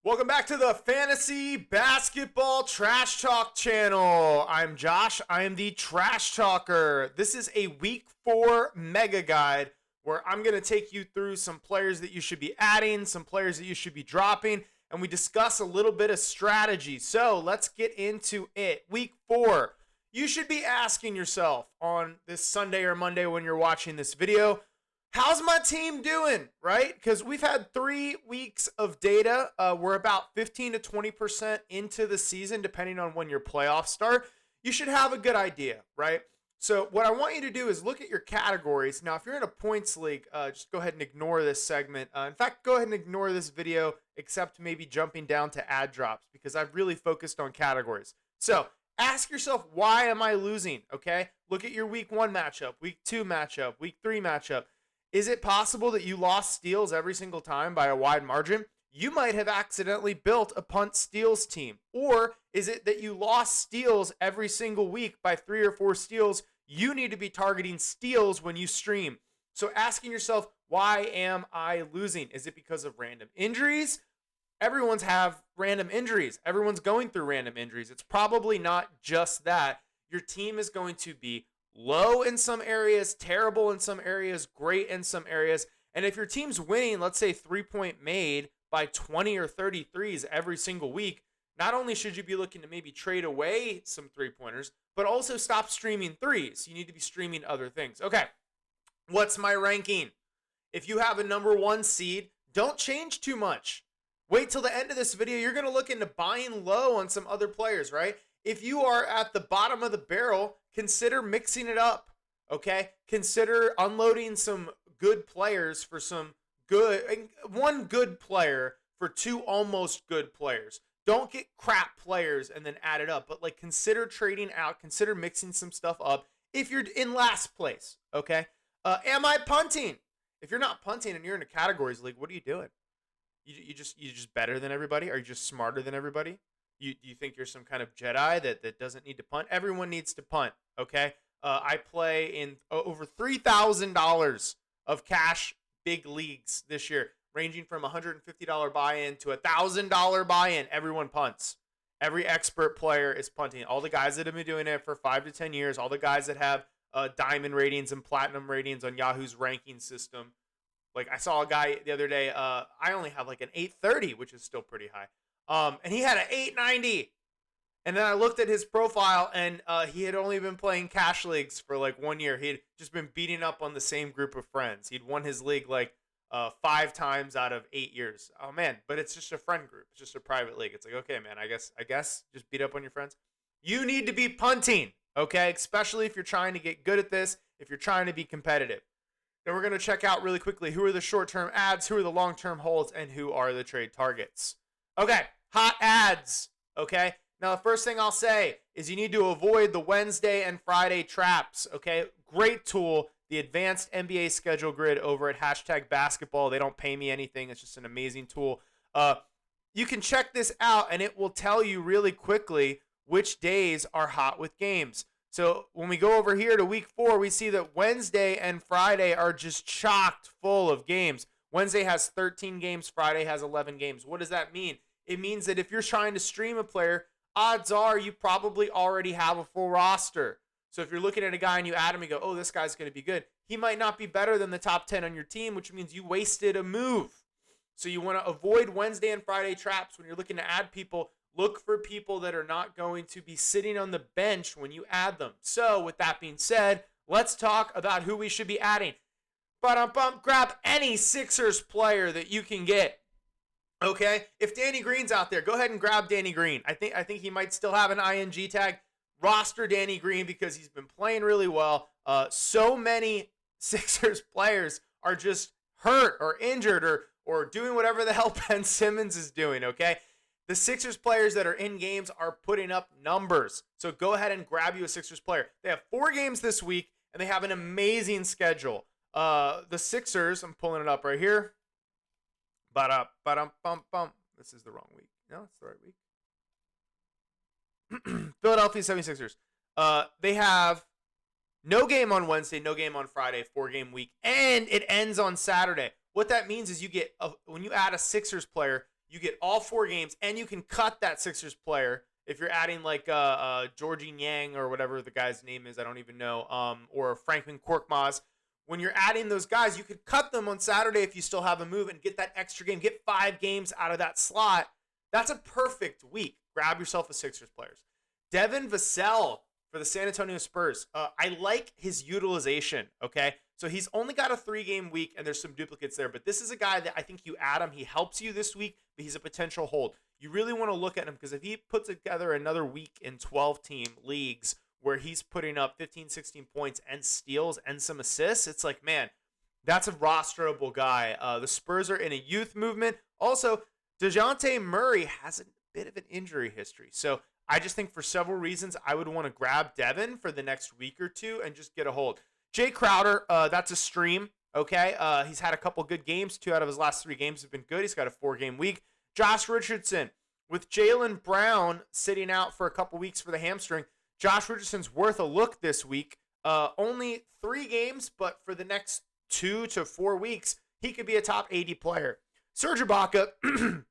Welcome back to the Fantasy Basketball Trash Talk channel. I'm Josh. I am the Trash Talker. This is a Week 4 mega guide where I'm going to take you through some players that you should be adding, some players that you should be dropping, and we discuss a little bit of strategy. So let's get into it. Week 4. You should be asking yourself on this Sunday or Monday when you're watching this video, how's my team doing, right? Because we've had 3 weeks of data. We're about 15 to 20% into the season, depending on when your playoffs start. You should have a good idea, right? So what I want you to do is look at your categories. Now, if you're in a points league, just go ahead and ignore this segment. In fact, go ahead and ignore this video, except maybe jumping down to ad drops, because I've really focused on categories. So ask yourself, why am I losing, okay? Look at your Week 1 matchup, Week 2 matchup, Week 3 matchup. Is it possible that you lost steals every single time by a wide margin? You might have accidentally built a punt steals team. Or is it that you lost steals every single week by 3 or 4 steals? You need to be targeting steals when you stream. So asking yourself, why am I losing? Is it because of random injuries? Everyone's have random injuries. Everyone's going through random injuries. It's probably not just that. Your team is going to be low in some areas, terrible in some areas, great in some areas. And if your team's winning, let's say 3-point made by 20 or 30 threes every single week, not only should you be looking to maybe trade away some 3-pointers, but also stop streaming threes. You need to be streaming other things. Okay, what's my ranking? If you have a number 1 seed, don't change too much. Wait till the end of this video. You're going to look into buying low on some other players, right? If you are at the bottom of the barrel, consider mixing it up, okay? Consider unloading some good players for some good, 1 good player for 2 almost good players. Don't get crap players and then add it up, but like consider trading out, consider mixing some stuff up if you're in last place, okay? Am I punting? If you're not punting and you're in a categories league, what are you doing? You just better than everybody? Are you just smarter than everybody? You think you're some kind of Jedi that doesn't need to punt? Everyone needs to punt, okay? I play in over $3,000 of cash big leagues this year, ranging from $150 buy-in to $1,000 buy-in. Everyone punts. Every expert player is punting. All the guys that have been doing it for 5 to 10 years, all the guys that have diamond ratings and platinum ratings on Yahoo's ranking system. Like I saw a guy the other day, I only have like an 830, which is still pretty high. And he had an 890. And then I looked at his profile, and he had only been playing cash leagues for like 1 year. He had just been beating up on the same group of friends. He'd won his league like 5 times out of 8 years. Oh man, but it's just a friend group. It's just a private league. It's like, okay, man, I guess just beat up on your friends. You need to be punting, okay? Especially if you're trying to get good at this, if you're trying to be competitive. Then we're going to check out really quickly who are the short-term ads, who are the long-term holds, and who are the trade targets. Okay, hot ads, okay? Now, the first thing I'll say is you need to avoid the Wednesday and Friday traps, okay? Great tool, the advanced NBA schedule grid over at hashtage basketball. They don't pay me anything. It's just an amazing tool. You can check this out, and it will tell you really quickly which days are hot with games. So when we go over here to Week 4, we see that Wednesday and Friday are just chocked full of games. Wednesday has 13 games. Friday has 11 games. What does that mean? It means that if you're trying to stream a player, odds are you probably already have a full roster. So if you're looking at a guy and you add him and go, oh, this guy's going to be good, he might not be better than the top 10 on your team, which means you wasted a move. So you want to avoid Wednesday and Friday traps when you're looking to add people. Look for people that are not going to be sitting on the bench when you add them. So with that being said, let's talk about who we should be adding. Grab any Sixers player that you can get. Okay, if Danny Green's out there, go ahead and grab Danny Green. I think he might still have an ING tag. Roster Danny Green because he's been playing really well. So many Sixers players are just hurt or injured or doing whatever the hell Ben Simmons is doing, okay? The Sixers players that are in games are putting up numbers. So go ahead and grab you a Sixers player. They have 4 games this week, and they have an amazing schedule. The Sixers, I'm pulling it up right here. Ba-da-bum-bum. This is the wrong week. No, it's the right week. Philadelphia 76ers. They have no game on Wednesday, no game on Friday, 4-game week, and it ends on Saturday. What that means is you get when you add a Sixers player, You get all 4 games, and you can cut that Sixers player if you're adding like Georgie Yang or whatever the guy's name is. I don't even know. Or Franklin Korkmaz. When you're adding those guys, you could cut them on Saturday if you still have a move and get that extra game. Get 5 games out of that slot. That's a perfect week. Grab yourself a Sixers players. Devin Vassell for the San Antonio Spurs. I like his utilization, okay? So he's only got a 3-game week, and there's some duplicates there. But this is a guy that I think you add him. He helps you this week, but he's a potential hold. You really want to look at him because if he puts together another week in 12-team leagues where he's putting up 15, 16 points and steals and some assists, it's like, man, that's a rosterable guy. The Spurs are in a youth movement. Also, DeJounte Murray has a bit of an injury history. So I just think for several reasons, I would want to grab Devin for the next week or two and just get a hold. Jay Crowder, that's a stream, okay? He's had a couple good games. 2 out of his last 3 games have been good. He's got a 4-game week. Josh Richardson, with Jaylen Brown sitting out for a couple weeks for the hamstring, Josh Richardson's worth a look this week. Only 3 games, but for the next 2 to 4 weeks, he could be a top 80 player. Serge Ibaka,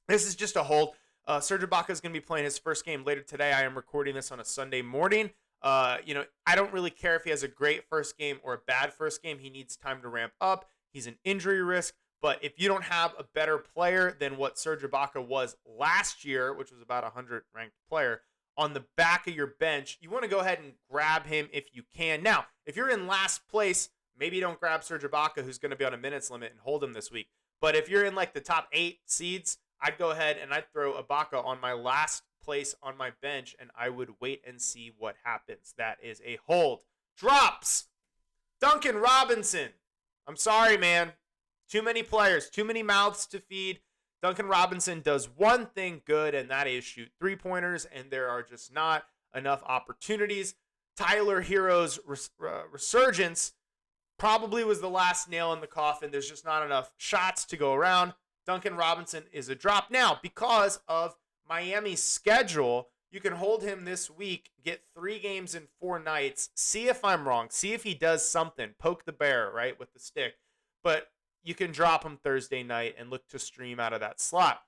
this is just a hold. Serge Ibaka is going to be playing his first game later today. I am recording this on a Sunday morning. I don't really care if he has a great first game or a bad first game. He needs time to ramp up. He's an injury risk. But if you don't have a better player than what Serge Ibaka was last year, which was about a 100 ranked player, on the back of your bench, you want to go ahead and grab him if you can. Now, if you're in last place, maybe you don't grab Serge Ibaka, who's going to be on a minutes limit, and hold him this week. But if you're in like the top 8 seeds, I'd go ahead and I'd throw Ibaka on my last place on my bench, and I would wait and see what happens. That is a hold. Drops. Duncan Robinson. I'm sorry, man. Too many players, too many mouths to feed. Duncan Robinson does one thing good, and that is shoot 3-pointers, and there are just not enough opportunities. Tyler Hero's resurgence probably was the last nail in the coffin. There's just not enough shots to go around. Duncan Robinson is a drop. Now, because of Miami's schedule, you can hold him this week, get 3 games in 4 nights, see if I'm wrong, see if he does something, poke the bear, right, with the stick. But you can drop him Thursday night and look to stream out of that slot.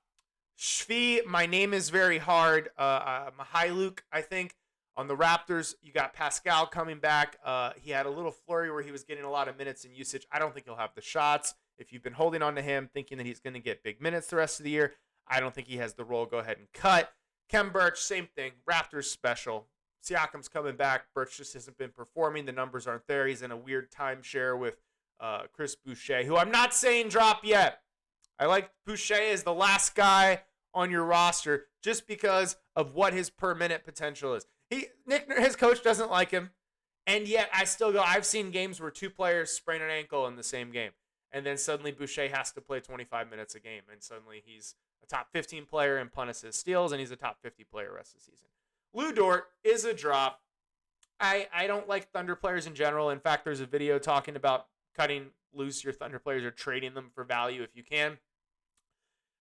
Shvi, my name is very hard. Mihailuk, I think. On the Raptors, you got Pascal coming back. He had a little flurry where he was getting a lot of minutes and usage. I don't think he'll have the shots. If you've been holding on to him, thinking that he's going to get big minutes the rest of the year, I don't think he has the role. Go ahead and cut. Kem Birch, same thing. Raptors special. Siakam's coming back. Birch just hasn't been performing. The numbers aren't there. He's in a weird timeshare with Chris Boucher, who I'm not saying drop yet. I like Boucher as the last guy on your roster just because of what his per minute potential is. His coach doesn't like him, and yet I still go. I've seen games where 2 players sprain an ankle in the same game, and then suddenly Boucher has to play 25 minutes a game, and suddenly he's a top 15 player in punt assist steals, and he's a top 50 player rest of the season. Lou Dort is a drop. I don't like Thunder players in general. In fact, there's a video talking about cutting loose your Thunder players or trading them for value if you can.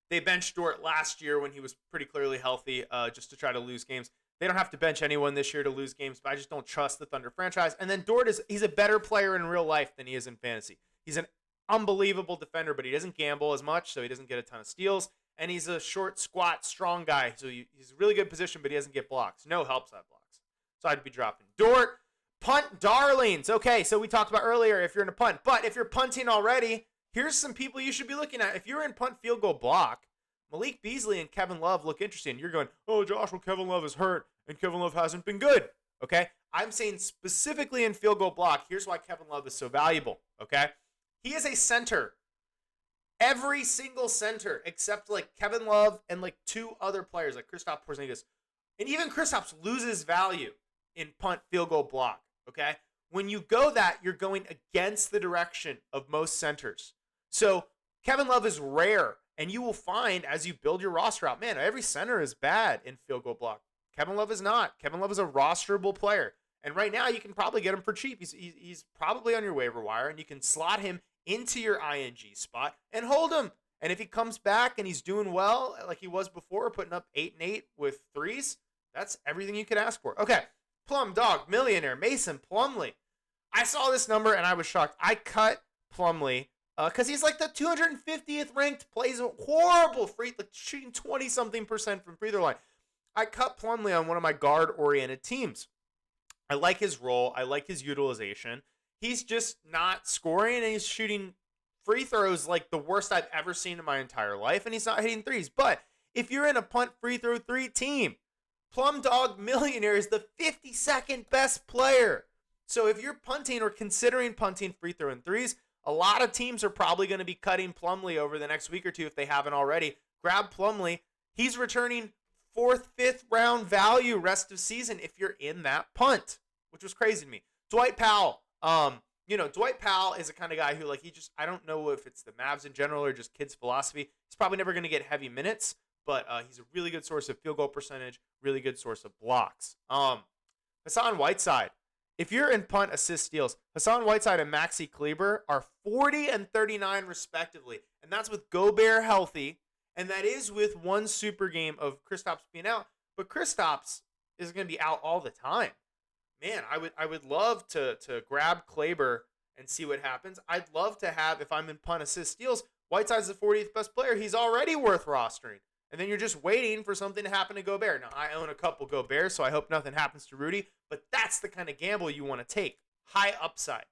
They benched Dort last year when he was pretty clearly healthy just to try to lose games. They don't have to bench anyone this year to lose games, but I just don't trust the Thunder franchise. And then Dort he's a better player in real life than he is in fantasy. He's an unbelievable defender, but he doesn't gamble as much, so he doesn't get a ton of steals. And he's a short, squat, strong guy, so he's a really good position, but he doesn't get blocks. No help side blocks. So I'd be dropping Dort. Punt darlings. Okay, so we talked about earlier if you're in a punt. But if you're punting already, here's some people you should be looking at. If you're in punt field goal block, Malik Beasley and Kevin Love look interesting. You're going, oh, Josh, well, Kevin Love is hurt, and Kevin Love hasn't been good. Okay? I'm saying specifically in field goal block, here's why Kevin Love is so valuable. Okay? He is a center. Every single center except like Kevin Love and like 2 other players like Kristaps Porzingis. And even Kristaps loses value in punt field goal block. Okay? When you go that, you're going against the direction of most centers. So Kevin Love is rare, and you will find as you build your roster out, man, every center is bad in field goal block. Kevin Love is not. Kevin Love is a rosterable player. And right now, you can probably get him for cheap. He's probably on your waiver wire, and you can slot him into your ING spot and hold him. And if he comes back and he's doing well, like he was before, putting up 8 and 8 with threes, that's everything you could ask for. Okay, Plum Dog, millionaire, Mason Plumlee. I saw this number and I was shocked. I cut Plumlee Because he's like the 250th ranked, plays a horrible like shooting 20-something% from free throw line. I cut Plumlee on one of my guard-oriented teams. I like his role. I like his utilization. He's just not scoring, and he's shooting free throws like the worst I've ever seen in my entire life, and he's not hitting threes. But if you're in a punt free throw 3 team, Plum Dog Millionaire is the 52nd best player. So if you're punting or considering punting free throw and threes, a lot of teams are probably going to be cutting Plumlee over the next week or two if they haven't already. Grab Plumlee. He's returning 4th, 5th round value rest of season if you're in that punt, which was crazy to me. Dwight Powell. Dwight Powell is the kind of guy who, I don't know if it's the Mavs in general or just kids' philosophy. He's probably never going to get heavy minutes, but he's a really good source of field goal percentage, really good source of blocks. Hassan Whiteside. If you're in punt, assist, steals, Hassan Whiteside and Maxi Kleber are 40 and 39 respectively, and that's with Gobert healthy, and that is with one super game of Kristaps being out, but Kristaps is going to be out all the time. Man, I would love to grab Kleber and see what happens. I'd love to have, if I'm in punt, assist, steals, Whiteside's the 40th best player. He's already worth rostering. And then you're just waiting for something to happen to Gobert. Now, I own a couple Goberts, so I hope nothing happens to Rudy, but that's the kind of gamble you want to take. High upside.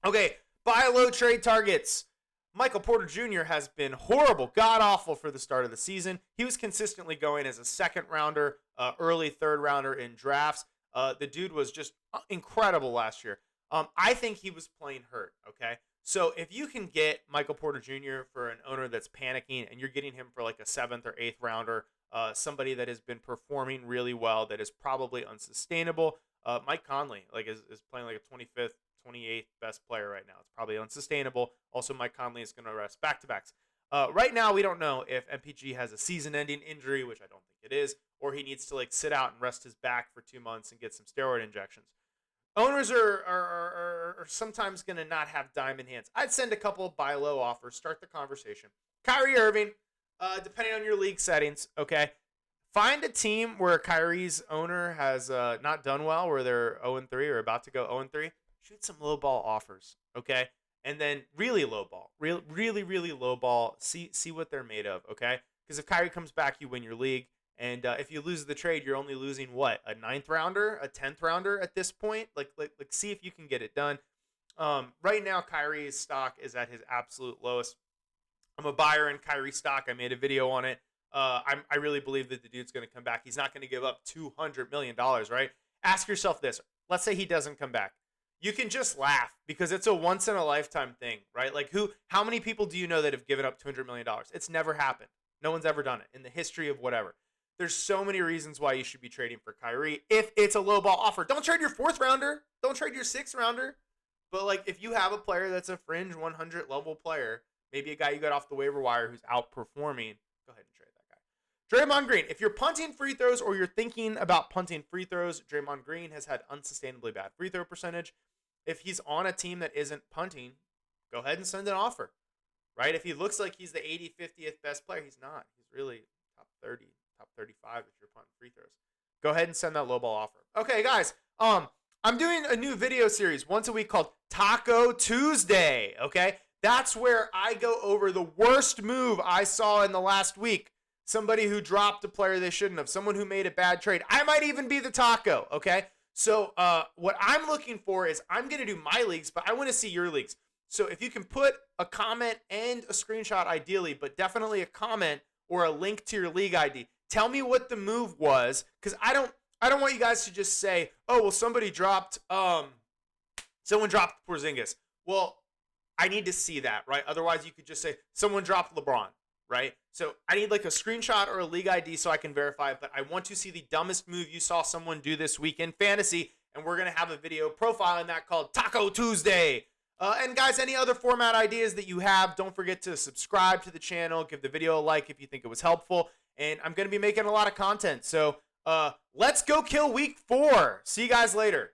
Okay, buy low trade targets. Michael Porter Jr. has been horrible, god-awful for the start of the season. He was consistently going as a second rounder, early third rounder in drafts. The dude was just incredible last year. I think he was playing hurt, okay? So if you can get Michael Porter Jr. for an owner that's panicking and you're getting him for like a 7th or 8th rounder, somebody that has been performing really well, that is probably unsustainable, Mike Conley is playing like a 25th, 28th best player right now. It's probably unsustainable. Also, Mike Conley is going to rest back-to-backs. Right now, we don't know if MPG has a season-ending injury, which I don't think it is, or he needs to sit out and rest his back for 2 months and get some steroid injections. Owners are sometimes going to not have diamond hands. I'd send a couple of buy low offers, start the conversation. Kyrie Irving, depending on your league settings, okay? Find a team where Kyrie's owner has not done well, where they're 0-3 or about to go 0-3. Shoot some low ball offers, okay? And then really low ball, really low ball. See what they're made of, okay? Because if Kyrie comes back, you win your league. And if you lose the trade, you're only losing what? A 9th rounder, a 10th rounder at this point. Like see if you can get it done. Right now, Kyrie's stock is at his absolute lowest. I'm a buyer in Kyrie stock. I made a video on it. I really believe that the dude's going to come back. He's not going to give up $200 million, right? Ask yourself this. Let's say he doesn't come back. You can just laugh because it's a once in a lifetime thing, right? How many people do you know that have given up $200 million? It's never happened. No one's ever done it in the history of whatever. There's so many reasons why you should be trading for Kyrie if it's a low ball offer. Don't trade your 4th rounder. Don't trade your 6th rounder. But if you have a player that's a fringe 100 level player, maybe a guy you got off the waiver wire who's outperforming, go ahead and trade that guy. Draymond Green. If you're punting free throws or you're thinking about punting free throws, Draymond Green has had unsustainably bad free throw percentage. If he's on a team that isn't punting, go ahead and send an offer, right? If he looks like he's the 80th, 50th best player, he's not. He's really top 30. Top 35 if you're punting free throws. Go ahead and send that low ball offer. Okay, guys. I'm doing a new video series once a week called Taco Tuesday. Okay, that's where I go over the worst move I saw in the last week. Somebody who dropped a player they shouldn't have. Someone who made a bad trade. I might even be the taco. Okay, so what I'm looking for is I'm gonna do my leagues, but I want to see your leagues. So if you can put a comment and a screenshot, ideally, but definitely a comment or a link to your league ID. Tell me what the move was, because I don't want you guys to just say, oh, well, someone dropped Porzingis. Well, I need to see that, right? Otherwise, you could just say someone dropped LeBron, right? So I need a screenshot or a league ID so I can verify it, but I want to see the dumbest move you saw someone do this week in fantasy, and we're going to have a video profiling that called Taco Tuesday. And guys, any other format ideas that you have, don't forget to subscribe to the channel, give the video a like if you think it was helpful. And I'm going to be making a lot of content. So let's go kill week 4. See you guys later.